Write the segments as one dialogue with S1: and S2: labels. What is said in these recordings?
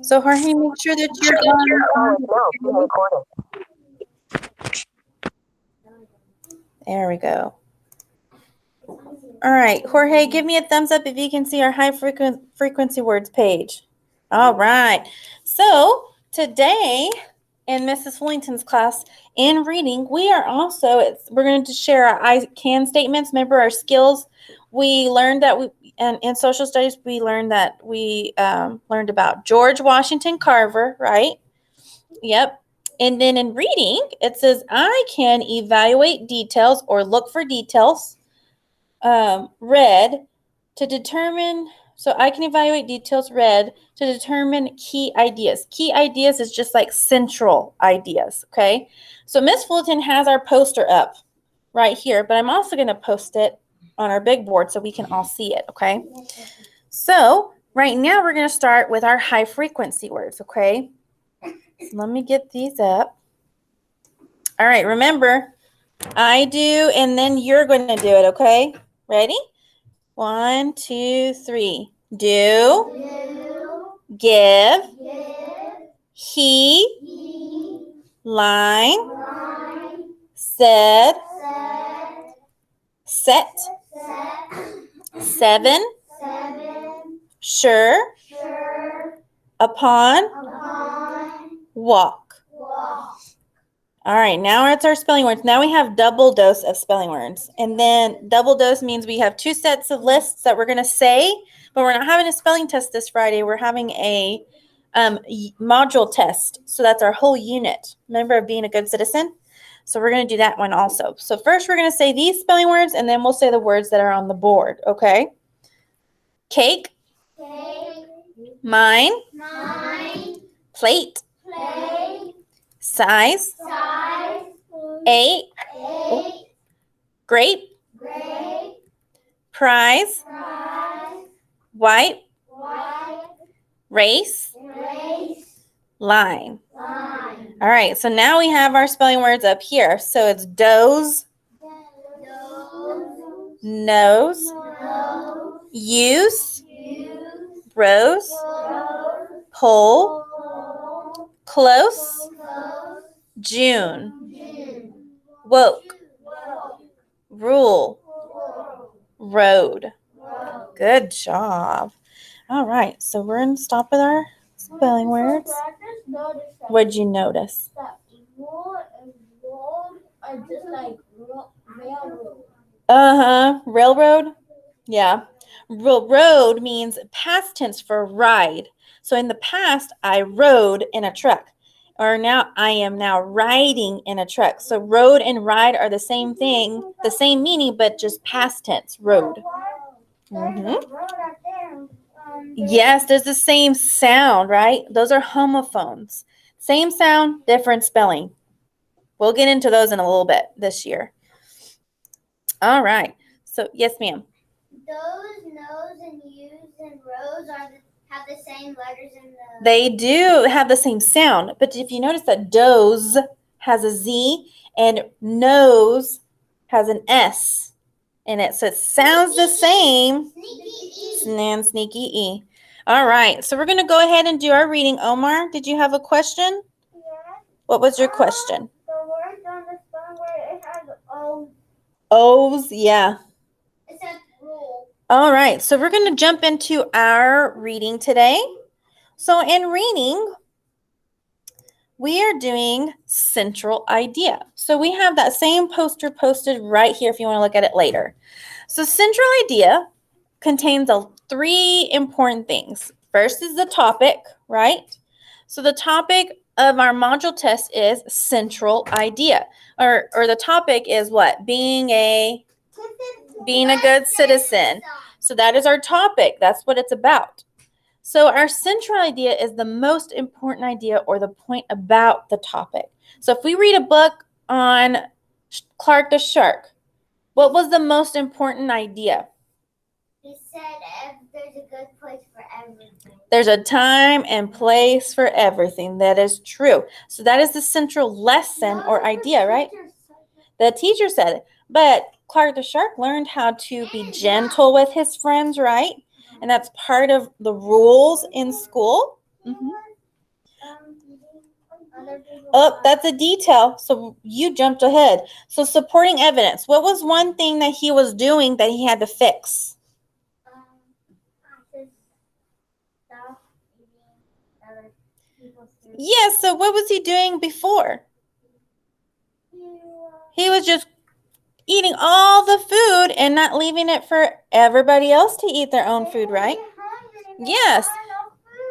S1: So Jorge, make sure that you're on. There we go. All right, Jorge, give me a thumbs up if you can see our high frequency words page. All right. So today in Mrs. Fullington's class in reading, we're going to share our I can statements. Remember our skills. We learned that and in social studies, we learned learned about George Washington Carver, right? Yep. And then in reading, it says, I can evaluate details or look for details. Read to determine, so I can evaluate details read to determine key ideas. Key ideas is just like central ideas, okay? So Miss Fulton has our poster up right here, but I'm also going to post it on our big board so we can all see it, okay? So right now we're going to start with our high frequency words, okay? So let me get these up. All right, remember, I do, and then you're going to do it, okay? Ready? 1, 2, 3. Do. Give. He. Line. Said. Set. 7. Sure. Upon. Walk. All right, now it's our spelling words. Now we have double dose of spelling words. And then double dose means we have 2 sets of lists that we're going to say, but we're not having a spelling test this Friday. We're having a module test. So that's our whole unit. Remember, of being a good citizen? So we're going to do that one also. So first we're going to say these spelling words, and then we'll say the words that are on the board, okay? Cake. Mine. Plate. Size. 8. Grape. Prize. White. Race. Line. All right, so now we have our spelling words up here. So it's doze, nose, use, rose, pole, close, June, woke, rule, road. Good job. All right, so we're going to stop with our spelling words. What'd you notice?
S2: That rule and road are just like railroad.
S1: Railroad? Yeah. Road means past tense for ride. So in the past, I rode in a truck. Or now I am now riding in a truck. So road and ride are the same thing, the same meaning, but just past tense, road. Yes, there's the same sound, right? Those are homophones. Same sound, different spelling. We'll get into those in a little bit this year. All right. So, yes, ma'am.
S2: Those, nose, and use and rose have the same letters in the...
S1: They do have the same sound. But if you notice that doze has a Z and nose has an S in it. So it sounds the same. And sneaky E. All right. So we're going to go ahead and do our reading. Omar, did you have a question?
S2: Yes.
S1: What was your question?
S2: The word on the spelling word, it has O's.
S1: O's, yeah.
S2: It says rule.
S1: All right. So we're going to jump into our reading today. So in reading, we are doing central idea. So we have that same poster posted right here if you want to look at it later. So central idea contains 3 important things. First is the topic, right? So the topic of our module test is central idea. Or the topic is what? Being a good citizen. So that is our topic. That's what it's about. So our central idea is the most important idea or the point about the topic. So if we read a book on Clark the Shark, what was the most important idea?
S2: He said there's a good place for everything.
S1: There's a time and place for everything. That is true. So that is the central lesson or idea, right? The teacher said it. But Clark the Shark learned how to be gentle with his friends, right? And that's part of the rules in school. Oh, that's a detail. So you jumped ahead. So supporting evidence. What was one thing that he was doing that he had to fix? Yes. So what was he doing before? He was just eating all the food and not leaving it for everybody else to eat their own food, right? Yes.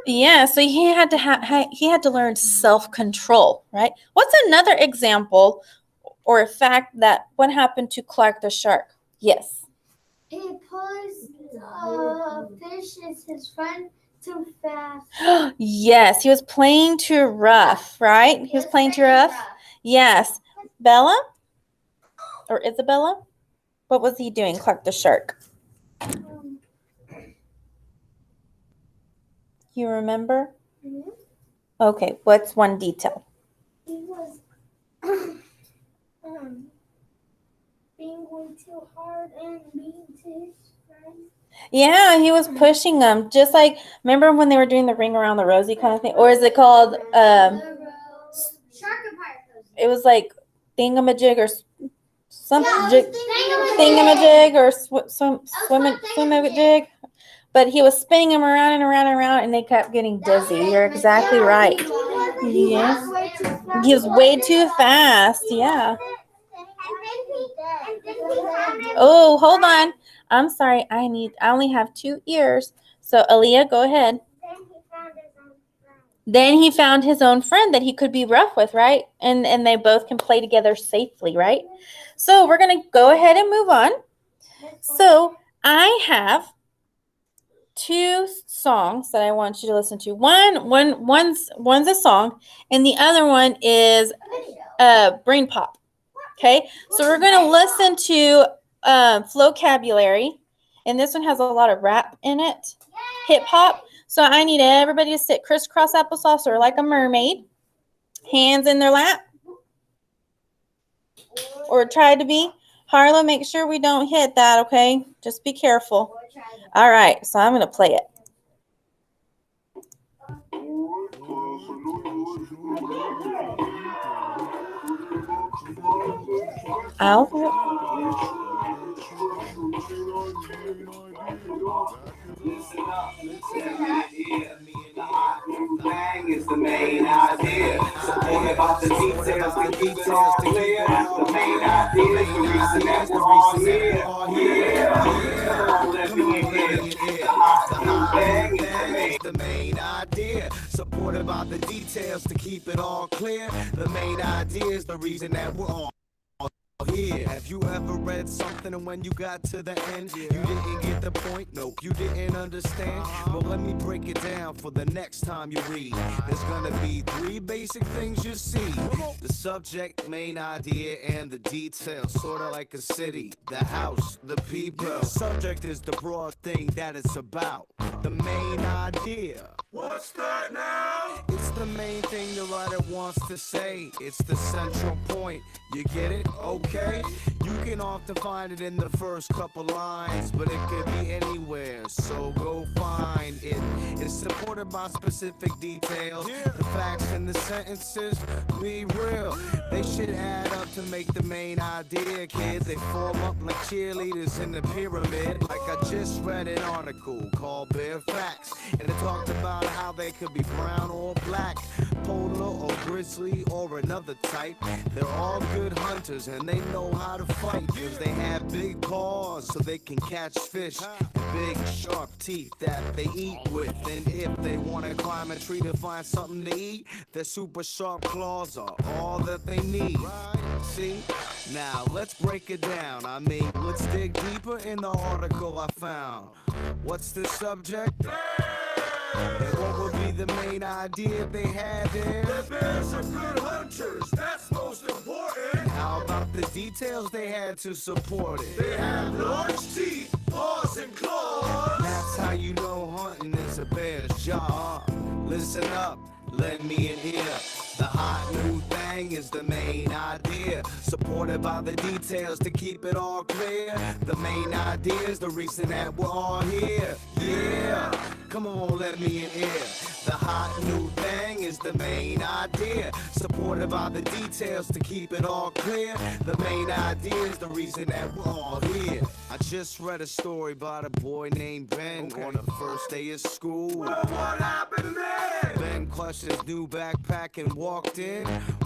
S1: Yeah, so he had to learn self-control, right? What's another example or a fact that what happened to Clark the shark? Yes.
S2: He pushed fish is his friend too fast.
S1: Yes, he was playing too rough, right? He was playing too rough. Yes. Bella or Isabella? What was he doing, Clark the shark? You remember? Mm-hmm. Okay, what's one detail?
S2: He was being way too hard and being to his friend.
S1: Yeah, he was pushing them. Just like, remember when they were doing the ring around the rosy kind of thing? Or is it called, it was like thingamajig or some thingamajig or swimamajig. But he was spinning them around and around and around, and they kept getting dizzy. You're exactly right. Yes. He was way too fast. Yeah. Oh, hold on. I'm sorry. I only have 2 ears. So, Aaliyah, go ahead. Then he found his own friend that he could be rough with, right? And they both can play together safely, right? So, we're going to go ahead and move on. So, I have 2 songs that I want you to listen to. One's a song, and the other one is brain pop. Okay, so we're going to listen to Flocabulary, and this one has a lot of rap in it, hip hop. So I need everybody to sit crisscross applesauce or like a mermaid, hands in their lap, or try to be. Harlow, make sure we don't hit that, okay? Just be careful. All right, so I'm going to play it. I'll do it.
S3: Is the main idea. Supported by the details to keep it all clear. The main idea is the reason that we're all here. Come on, let me in here. The main idea. Supported by the details to keep it all clear. The main idea is the reason that we're all here. Have you ever read something and when you got to the end, you didn't get the point? Nope, you didn't understand. Well, let me break it down for the next time you read. There's gonna be 3 basic things you see: the subject, main idea, and the details. Sorta like a city, the house, the people. The subject is the broad thing that it's about. The main idea. What's that now? It's the main thing the writer wants to say. It's the central point. You get it? Okay. You can often find it in the first couple lines, but it could be anywhere, so go find it. It's supported by specific details. The facts in the sentences, be real. They should add up to make the main idea, kid. They form up like cheerleaders in the pyramid. Like I just read an article called Bare Facts, and it talked about how they could be brown or black, polar or grizzly or another type. They're all good hunters and they know how to fight, cause they have big paws so they can catch fish, and big sharp teeth that they eat with. And if they want to climb a tree to find something to eat, their super sharp claws are all that they need. See? Now let's break it down. I mean, let's dig deeper in the article I found. What's the subject? And what would be the main idea they had there? The bears are good hunters, that's most important. And how about the details they had to support it? They have large teeth, paws, and claws. That's how you know hunting is a bear's job. Listen up, let me in here. The hot new thing is the main idea, supported by the details to keep it all clear. The main idea is the reason that we're all here. Yeah, come on, let me in here. The hot new thing is the main idea, supported by the details to keep it all clear. The main idea is the reason that we're all here. I just read a story about a boy named Ben on the first day of school. Well, what happened then? Ben clutched his new backpack and walked in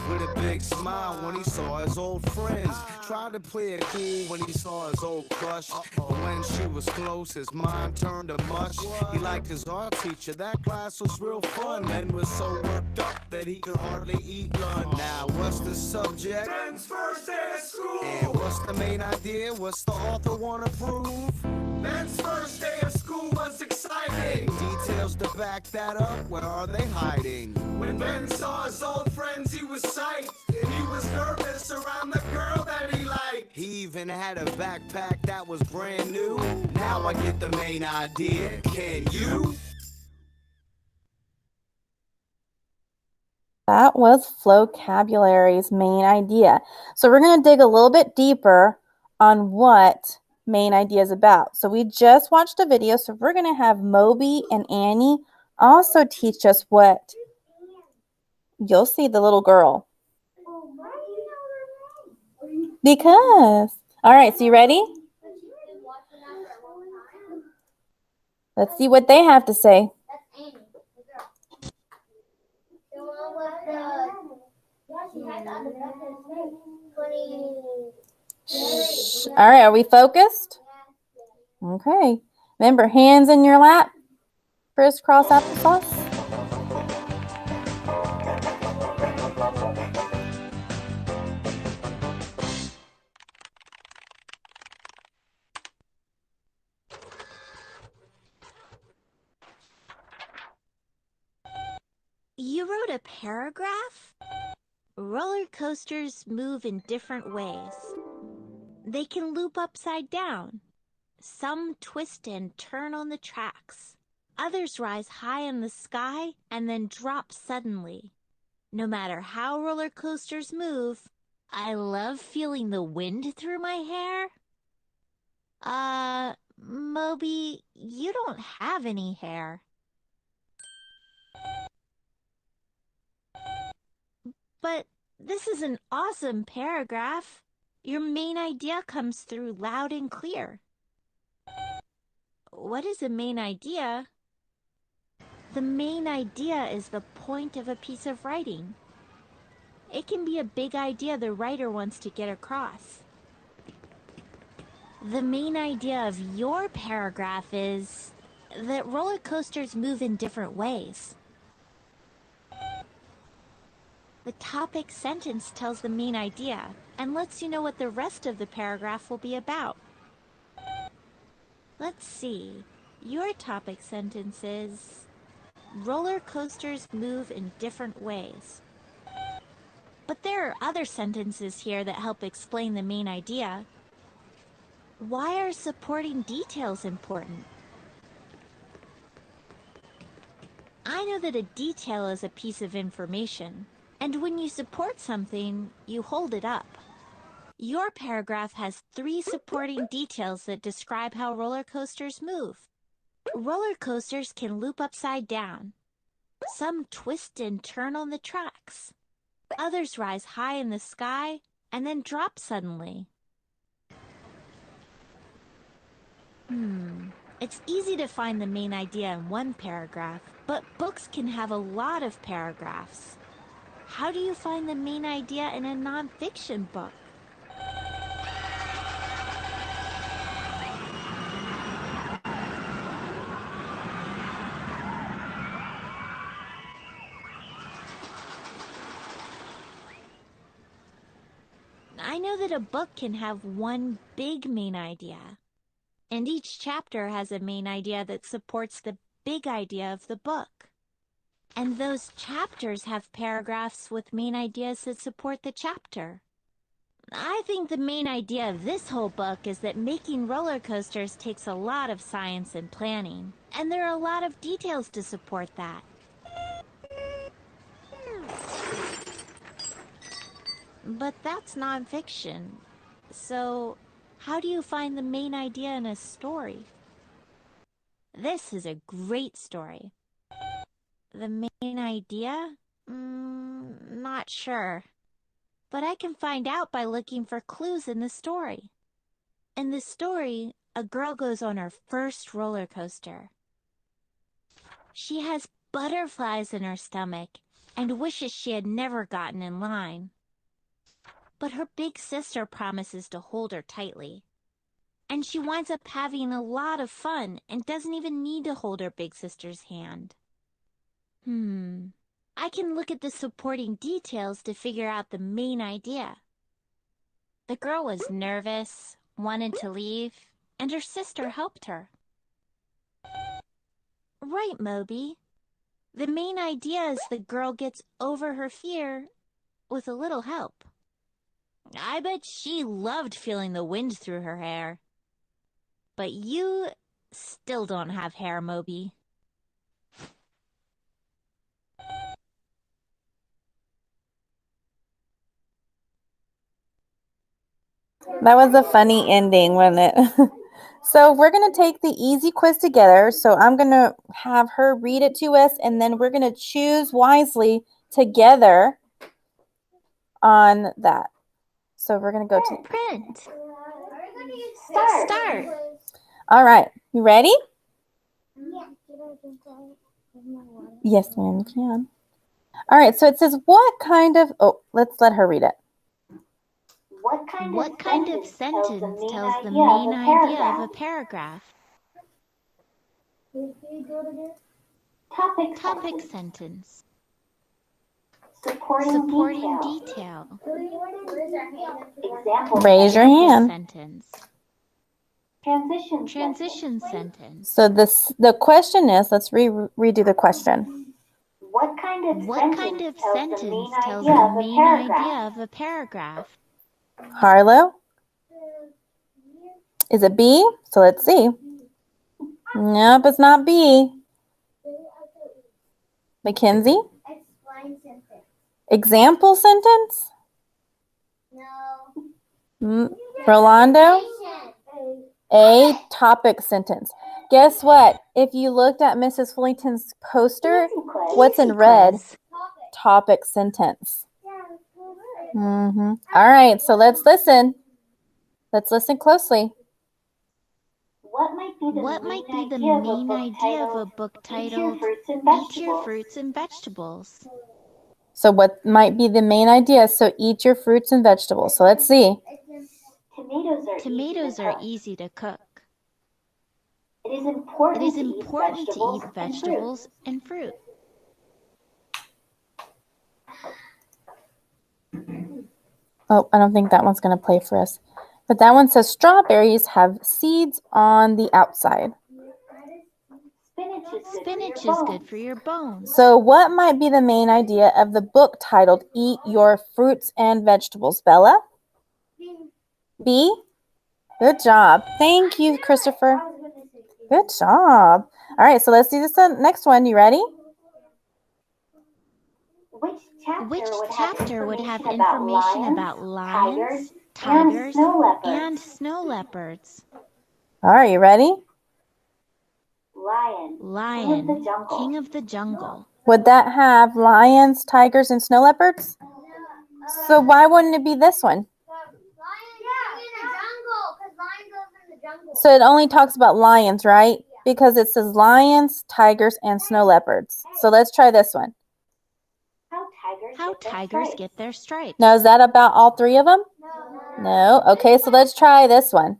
S3: with a big smile when he saw his old friends. Tried to play it cool when he saw his old crush, but when she was close, his mind turned to mush. He liked his art teacher, that class was real fun. Ben was so worked up that he could hardly eat lunch. Now, what's the subject? Ben's first day of school. And what's the main idea? What's the author want to prove? Ben's first day of school was exciting. Details to back that up, where are they hiding? When Ben saw his old friends, he was psyched. And he was nervous around the girl that he liked. He even had a backpack that was brand new. Now I get the main idea. Can you?
S1: That was Flocabulary's main idea. So we're going to dig a little bit deeper on what main idea is about. So we just watched a video, so we're going to have Moby and Annie also teach us what you'll see the little girl. Because. All right, so you ready? Let's see what they have to say. All right, are we focused? Okay. Remember, hands in your lap. Crisscross applesauce.
S4: You wrote a paragraph? Roller coasters move in different ways. They can loop upside down. Some twist and turn on the tracks. Others rise high in the sky and then drop suddenly. No matter how roller coasters move, I love feeling the wind through my hair. Moby, you don't have any hair. But this is an awesome paragraph. Your main idea comes through loud and clear. What is a main idea? The main idea is the point of a piece of writing. It can be a big idea the writer wants to get across. The main idea of your paragraph is that roller coasters move in different ways. The topic sentence tells the main idea and lets you know what the rest of the paragraph will be about. Let's see. Your topic sentence is, roller coasters move in different ways. But there are other sentences here that help explain the main idea. Why are supporting details important? I know that a detail is a piece of information, and when you support something, you hold it up. Your paragraph has 3 supporting details that describe how roller coasters move. Roller coasters can loop upside down. Some twist and turn on the tracks. Others rise high in the sky and then drop suddenly. It's easy to find the main idea in one paragraph, but books can have a lot of paragraphs. How do you find the main idea in a nonfiction book? I know that a book can have one big main idea, and each chapter has a main idea that supports the big idea of the book. And those chapters have paragraphs with main ideas that support the chapter. I think the main idea of this whole book is that making roller coasters takes a lot of science and planning, and there are a lot of details to support that. But that's nonfiction. So, how do you find the main idea in a story? This is a great story. The main idea? Not sure. But I can find out by looking for clues in the story. In the story, a girl goes on her first roller coaster. She has butterflies in her stomach and wishes she had never gotten in line. But her big sister promises to hold her tightly. And she winds up having a lot of fun and doesn't even need to hold her big sister's hand. I can look at the supporting details to figure out the main idea. The girl was nervous, wanted to leave, and her sister helped her. Right, Moby. The main idea is the girl gets over her fear with a little help. I bet she loved feeling the wind through her hair. But you still don't have hair, Moby.
S1: That was a funny ending, wasn't it? So we're going to take the easy quiz together. So I'm going to have her read it to us, and then we're going to choose wisely together on that. So we're going to go to
S4: Print.
S2: Start.
S1: All right. You ready? Yes, ma'am, you can. All right. So it says, what kind of, let's let her read it.
S4: What kind of sentence tells the main idea of a paragraph? Topic sentence. Supporting detail.
S1: Raise your
S4: Example
S1: hand.
S4: sentence. Transition sentence.
S1: So the question is, let's redo the question.
S4: What kind of sentence tells the main idea of a paragraph?
S1: Harlow? Is it B? So let's see. Nope, it's not B. Mackenzie?
S2: Explain sentence.
S1: Example sentence?
S2: No.
S1: Rolando? A topic sentence. Guess what? If you looked at Mrs. Fullington's poster, what's in red? Topic sentence. All right, so let's listen. Let's listen closely.
S4: What might be the main idea of a book titled Eat Your Fruits and Vegetables?
S1: So what might be the main idea? So eat your fruits and vegetables. So let's see.
S4: Tomatoes are easy to cook. It is important to eat vegetables and fruit.
S1: Oh, I don't think that one's going to play for us. But that one says strawberries have seeds on the outside.
S4: Spinach is good for your bones.
S1: So what might be the main idea of the book titled Eat Your Fruits and Vegetables, Bella? B? Good job. Thank you, Christopher. Good job. All right, so let's do this next one. You ready?
S4: Which chapter would have information about lions, tigers, and snow leopards?
S1: All right, you ready?
S4: Lion, king of the jungle.
S1: Would that have lions, tigers, and snow leopards? So why wouldn't it be this one? So it only talks about lions, right? Because it says lions, tigers, and snow leopards. So let's try this one.
S4: How tigers get their stripes.
S1: Now, is that about all three of them? No. Okay, so let's try this one.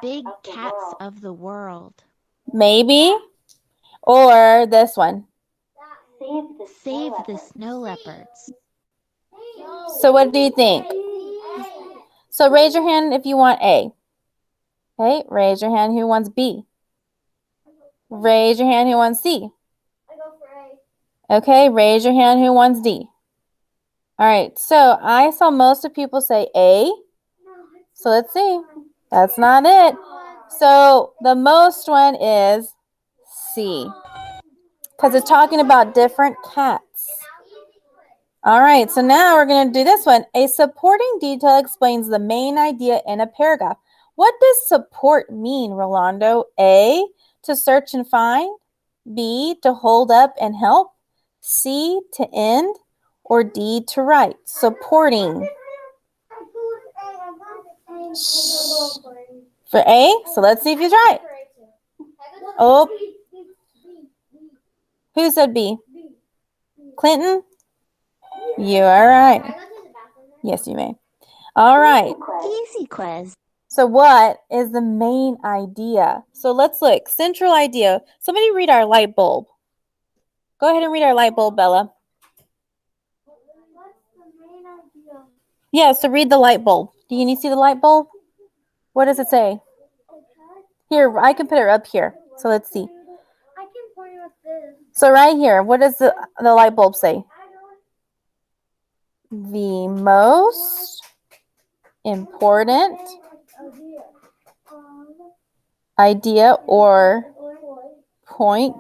S4: Big cats of the world.
S1: Maybe. Or this one.
S4: Save the snow leopards.
S1: So what do you think? So raise your hand if you want A. Okay, raise your hand who wants B. Raise your hand who wants C.
S2: I go for A.
S1: Okay, raise your hand who wants D. All right, so I saw most of people say A. So let's see. That's not it. So the most one is C. Because it's talking about different cats. All right, so now we're going to do this one. A supporting detail explains the main idea in a paragraph. What does support mean, Rolando? A, to search and find. B, to hold up and help, C, to end, or D, to write? Supporting. For A, so let's see if he's right. Oh, who said B? Clinton? You are right. Yes, you may. All right.
S4: Easy quiz.
S1: So what is the main idea? So let's look. Central idea. Somebody read our light bulb. Go ahead and read our light bulb, Bella. Yeah, so read the light bulb. Do you need to see the light bulb? What does it say? Here, I can put it up here. So let's see.
S2: I can point with this.
S1: So right here, what does the light bulb say? The most important idea or point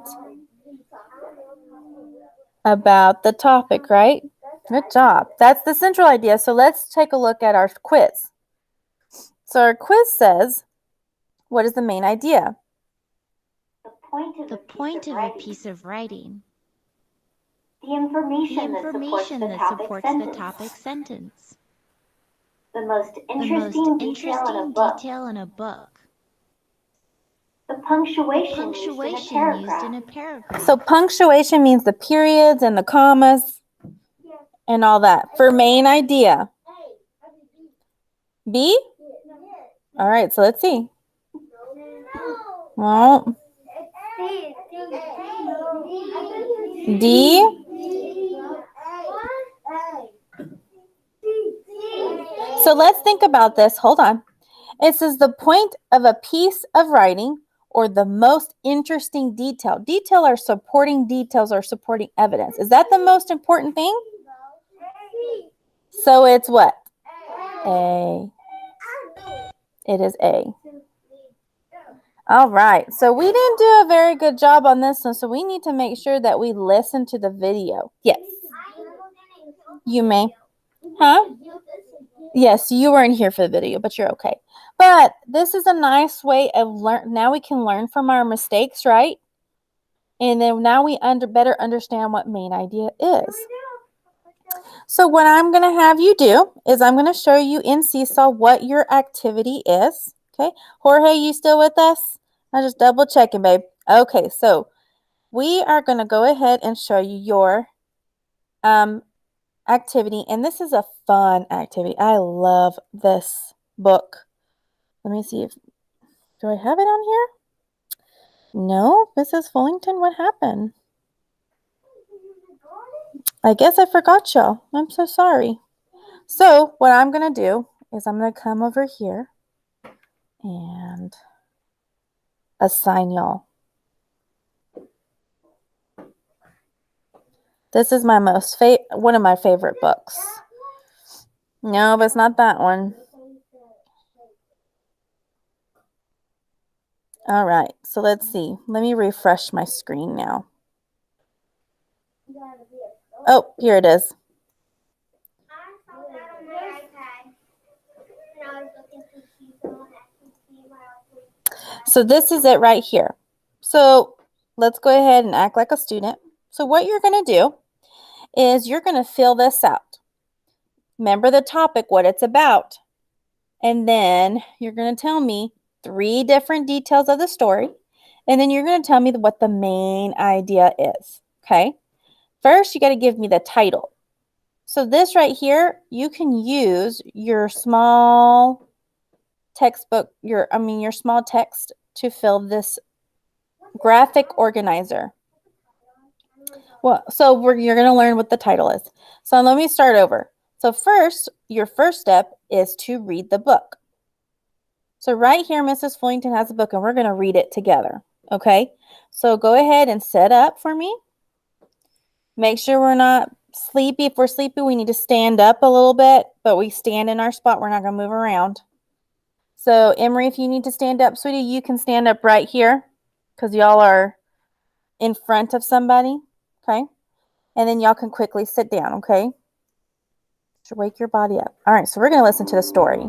S1: about the topic, right? Good job. That's the central idea. So let's take a look at our quiz. So our quiz says, what is the main idea?
S4: The point of a piece of writing.
S5: The information,
S4: The information that supports the topic sentence.
S5: The most
S4: The most
S5: interesting
S4: interesting detail in a book.
S5: The punctuation,
S4: Punctuation used in a paragraph.
S1: So punctuation means the periods and the commas and all that. For main idea. B? All right, so let's see. Well, D? So let's think about this. Hold on. It says the point of a piece of writing or the most interesting detail. Detail are supporting details or supporting evidence. Is that the most important thing? So it's what? A. It is A. All right. So we didn't do a very good job on this one. So we need to make sure that we listen to the video. Yes. You may. Huh? Yes, you weren't here for the video, but you're okay. But this is a nice way of learn. Now we can learn from our mistakes, right? And then now we better understand what main idea is. So what I'm going to have you do is I'm going to show you in Seesaw what your activity is. Okay. Jorge, you still with us? I'm just double checking, babe. Okay. So we are going to go ahead and show you your activity. And this is a fun activity. I love this book. Let me see if, do I have it on here? No, Mrs. Fullington, what happened? I guess I forgot y'all. I'm so sorry. So what I'm going to do is I'm going to come over here and assign y'all. This is my one of my favorite books. No, but it's not that one. All right, so let's see. Let me refresh my screen now. Oh, here it is. So this is it right here. So let's go ahead and act like a student. So what you're going to do is you're going to fill this out. Remember the topic, what it's about. And then you're going to tell me 3 different details of the story. And then you're going to tell me what the main idea is. Okay. First, you got to give me the title. So this right here, you can use your small textbook, your small text to fill this graphic organizer. Well, so you're going to learn what the title is. So let me start over. So first, your first step is to read the book. So right here, Mrs. Fullington has a book, and we're going to read it together. Okay? So go ahead and set up for me. Make sure we're not sleepy. If we're sleepy, we need to stand up a little bit, but we stand in our spot. We're not going to move around. So Emery, if you need to stand up, sweetie, you can stand up right here because y'all are in front of somebody. Okay? And then y'all can quickly sit down. Okay? To wake your body up. All right, so we're going to listen to the story.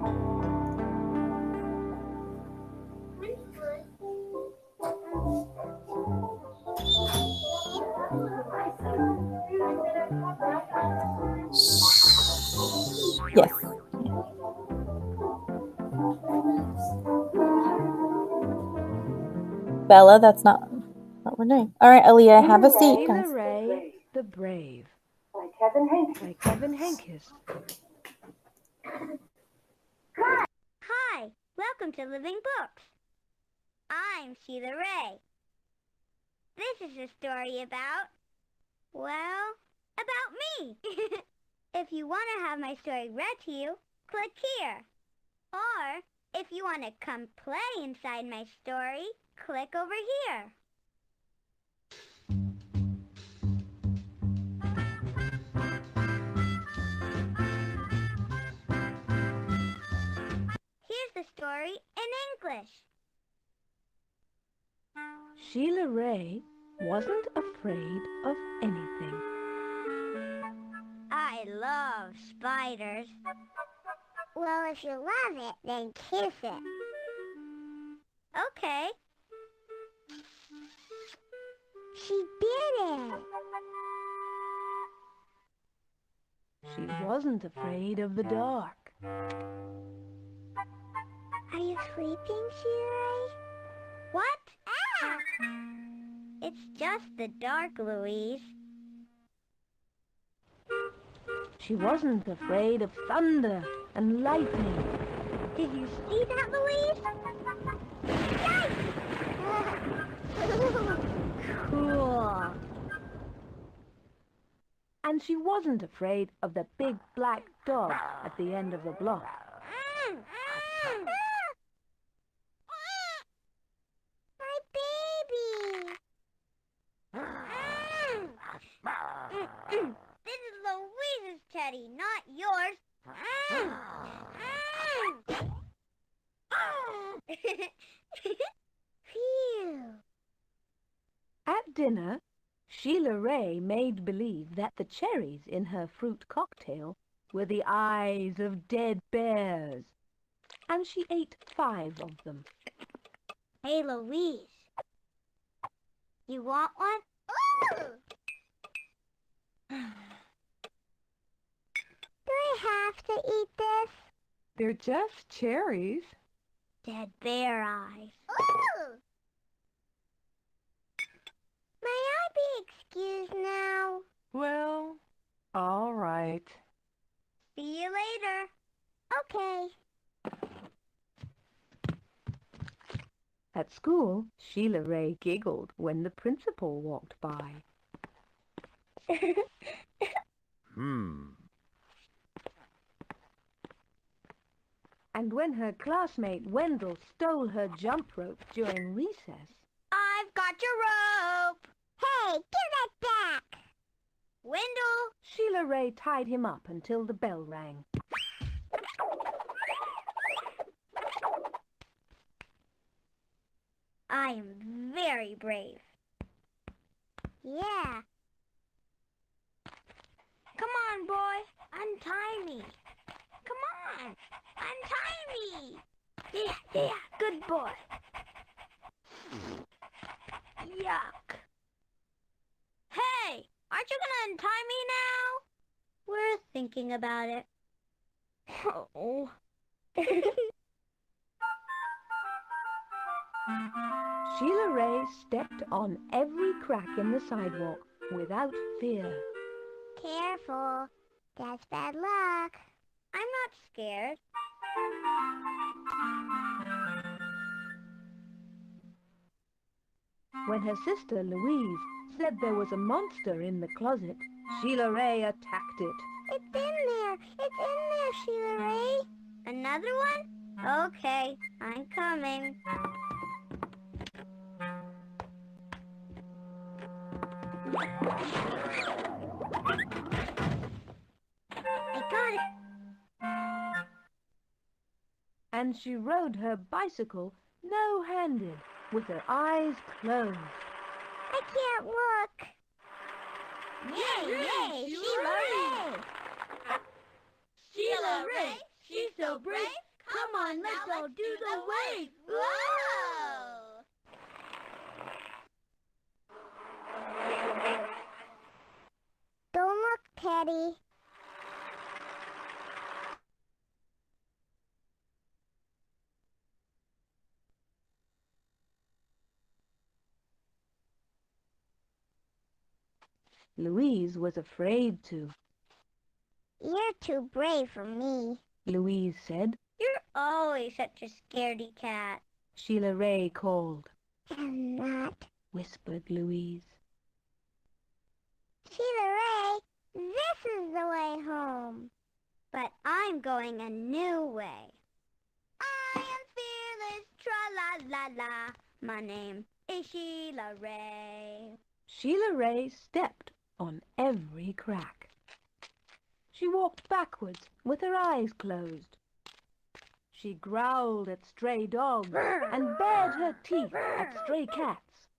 S1: Yes. Bella, that's not what we're doing. All right, Aaliyah, have a seat,
S6: Sheila
S1: guys.
S6: Rae, The Brave
S5: By Kevin Hanks.
S6: by Kevin Henkes.
S2: Hi, welcome to Living Books. I'm Sheila Rae. This is a story about me. If you want to have my story read to you, click here. Or if you want to come play inside my story, click over here. Here's the story in English.
S6: Sheila Rae wasn't afraid of anything.
S2: I love spiders. Well, if you love it, then kiss it. Okay. She did it.
S6: She wasn't afraid of the dark.
S2: Are you sleeping, Sheila? What? Ah! It's just the dark, Louise.
S6: She wasn't afraid of thunder and lightning.
S2: Did you see that, Louise? Yikes! Cool.
S6: And she wasn't afraid of the big black dog at the end of the block.
S2: My baby! This is Louise's teddy, not yours. Phew.
S6: At dinner, Sheila Rae made believe that the cherries in her fruit cocktail were the eyes of dead bears, and she ate 5 of them.
S2: Hey, Louise. You want one? Do I have to eat this?
S6: They're just cherries.
S2: Dead bear eyes. May I be excused now?
S6: Well, all right.
S2: See you later. Okay.
S6: At school, Sheila Rae giggled when the principal walked by. And when her classmate Wendell stole her jump rope during recess,
S2: I've got your rope. Hey, give that back. Wendell.
S6: Sheila Rae tied him up until the bell rang.
S2: I am very brave. Yeah. Come on, boy. Untie me. Come on. Untie me. Yeah, good boy. Yuck. Hey, aren't you gonna untie me now? We're thinking about it. Oh.
S6: Sheila Rae stepped on every crack in the sidewalk without fear.
S2: Careful. That's bad luck. I'm not scared.
S6: When her sister Louise said there was a monster in the closet, Sheila Rae attacked it.
S2: It's in there. It's in there, Sheila Rae. Another one? Okay, I'm coming. I got it.
S6: And she rode her bicycle no-handed, with her eyes closed.
S2: I can't look. Yay, Sheila Rae! Sheila Rae, she's so brave. Come on, let's all do the wave. Whoa! Don't look pity.
S6: Louise was afraid to.
S2: You're too brave for me.
S6: Louise said.
S2: You're always such a scaredy cat.
S6: Sheila Rae called.
S2: I'm not.
S6: Whispered Louise.
S2: Sheila Rae, this is the way home. But I'm going a new way. I am fearless, tra-la-la-la. My name is Sheila Rae.
S6: Sheila Rae stepped on every crack. She walked backwards with her eyes closed. She growled at stray dogs and bared her teeth at stray cats.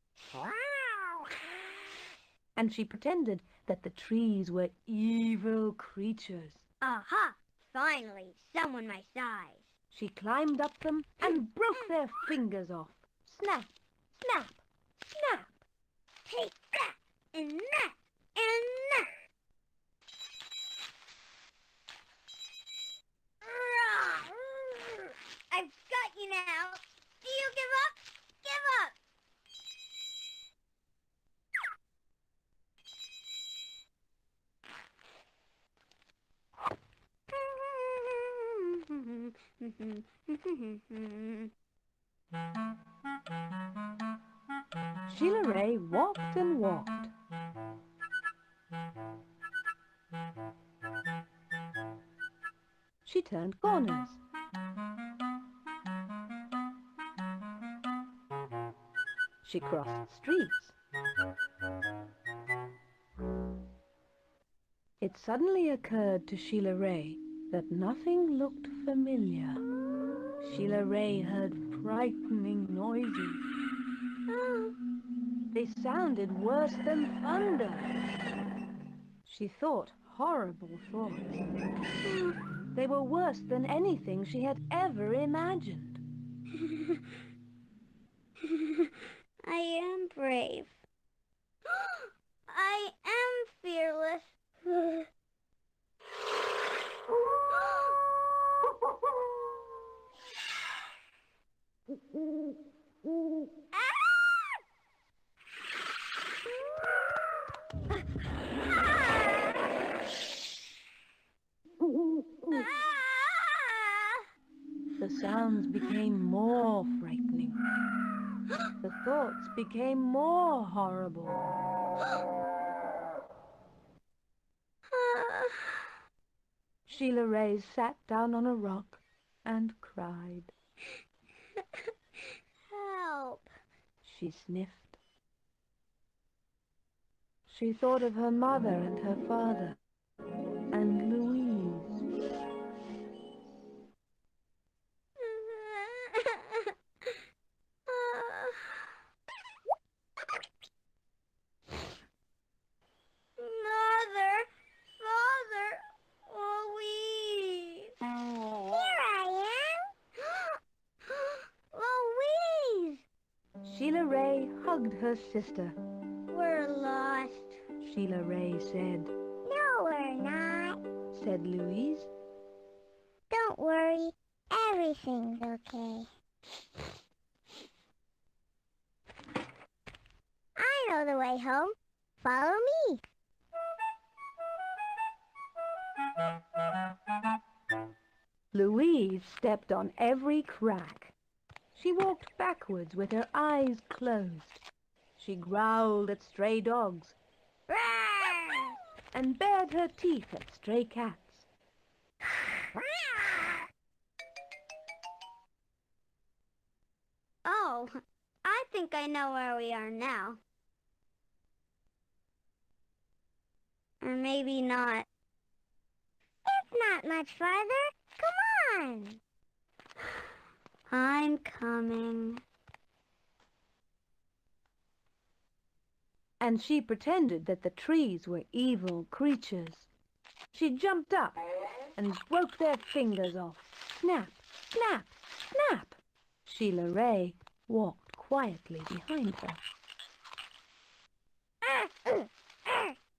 S6: And she pretended that the trees were evil creatures.
S2: Aha! Finally, someone my size.
S6: She climbed up them and broke their fingers off. Snap, snap, snap.
S2: Take that, and that, and that. I've got you now. Do you give up? Give up.
S6: Sheila Rae walked and walked. She turned corners. She crossed streets. It suddenly occurred to Sheila Rae that nothing looked familiar. Sheila Rae heard frightening noises. They sounded worse than thunder. She thought horrible thoughts. They were worse than anything she had ever imagined.
S2: I am brave. I am fearless.
S6: The sounds became more frightening. The thoughts became more horrible. Sheila Rae sat down on a rock and cried.
S2: Help.
S6: She sniffed. She thought of her mother and her father, and Louise.
S2: Mother, Father, Louise. Here I am. Louise.
S6: Sheila Rae hugged her sister.
S2: We're lost.
S6: Sheila Rae said.
S2: No, we're not.
S6: Said Louise.
S2: Don't worry. Everything's okay. I know the way home. Follow me.
S6: Louise stepped on every crack. She walked backwards with her eyes closed. She growled at stray dogs and bared her teeth at stray cats.
S2: Oh, I think I know where we are now. Or maybe not. It's not much farther. Come on. I'm coming.
S6: And she pretended that the trees were evil creatures. She jumped up and broke their fingers off. Snap, snap, snap. Sheila Rae walked quietly behind her.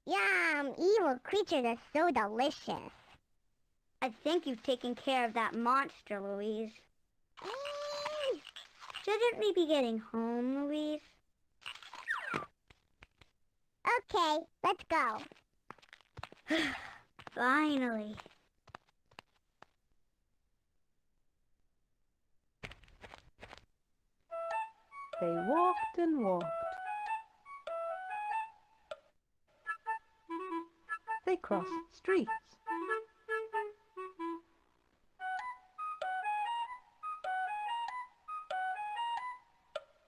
S2: Yum, evil creatures are so delicious. I think you've taken care of that monster, Louise. Shouldn't we be getting home, Louise? Okay, let's go. Finally.
S6: They walked and walked. They crossed streets.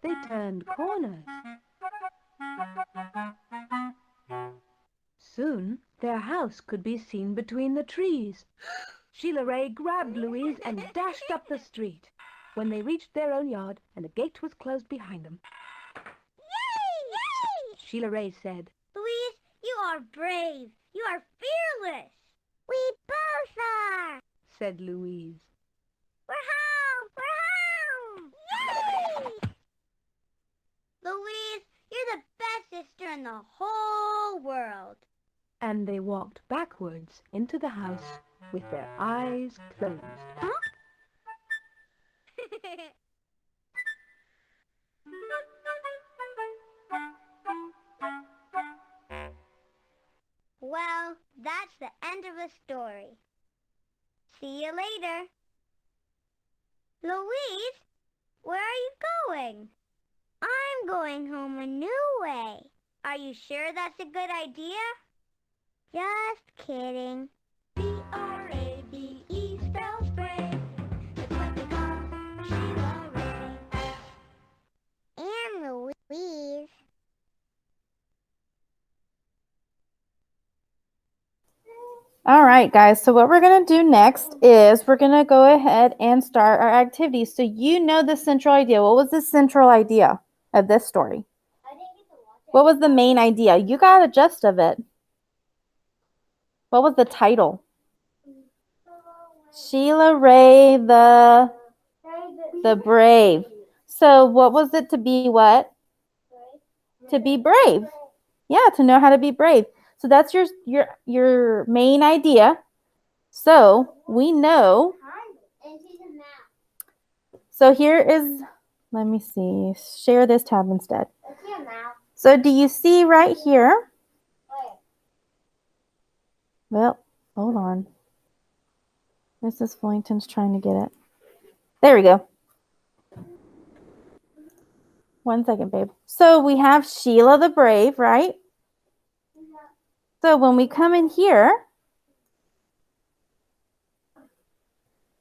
S6: They turned corners. Soon their house could be seen between the trees. Sheila Rae grabbed Louise and dashed up the street. When they reached their own yard and the gate was closed behind them,
S2: Yay!
S6: Sheila Rae said,
S2: Louise, you are brave. You are fearless. We both are.
S6: said Louise.
S2: We're home! We're home! Yay! Louise, you're the best sister in the whole world.
S6: And they walked backwards into the house with their eyes closed.
S2: Huh? Well, that's the end of the story. See you later. Louise, where are you going? I'm going home a new way. Are you sure that's a good idea? Just kidding. B-R-A-V-E spells brave. That's what they call Sheila Rae. And Louise.
S1: All right, guys. So what we're going to do next is we're going to go ahead and start our activities. So you know the central idea. What was the central idea of this story? What was the main idea? You got a gist of it. What was the title? Sheila Rae the Brave. So what was it to be what? To be brave. Yeah, to know how to be brave. So that's your main idea. So we know. So here is, let me see, share this tab instead. So do you see right here? Well, hold on. Mrs. Fullington's trying to get it. There we go. 1 second, babe. So we have Sheila the Brave, right? So when we come in here,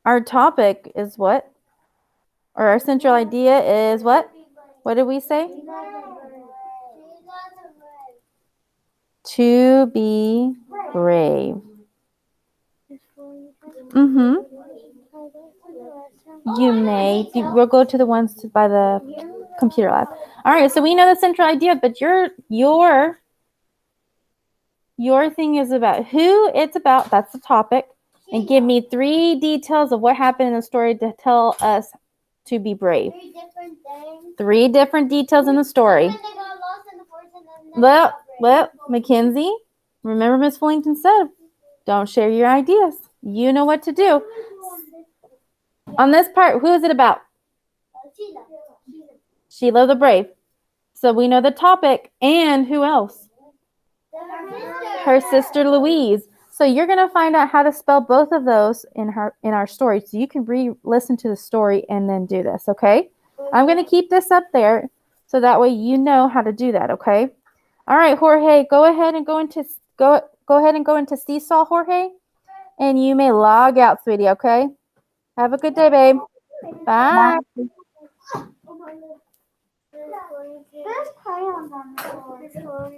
S1: our topic is what? Or our central idea is what? What did we say? To be brave. Mm-hmm. You may. We'll go to the ones by the computer lab. All right, so we know the central idea, but your thing is about who it's about. That's the topic. And give me 3 details of what happened in the story to tell us to be brave.
S2: 3 different things.
S1: 3 different details in the story.
S2: When they got lost in the forest and then they got brave.
S1: Mackenzie, remember Miss Fullington said, don't share your ideas. You know what to do. On this part, who is it about?
S2: Sheila.
S1: Sheila the Brave. So we know the topic and who else? Her sister Louise. So you're going to find out how to spell both of those in our story. So you can re-listen to the story and then do this, okay? I'm going to keep this up there so that way you know how to do that, okay? All right, Jorge, go ahead and go into Seesaw, Jorge. And you may log out, sweetie, okay? Have a good day, babe. Bye.
S2: There's crayons on the floor.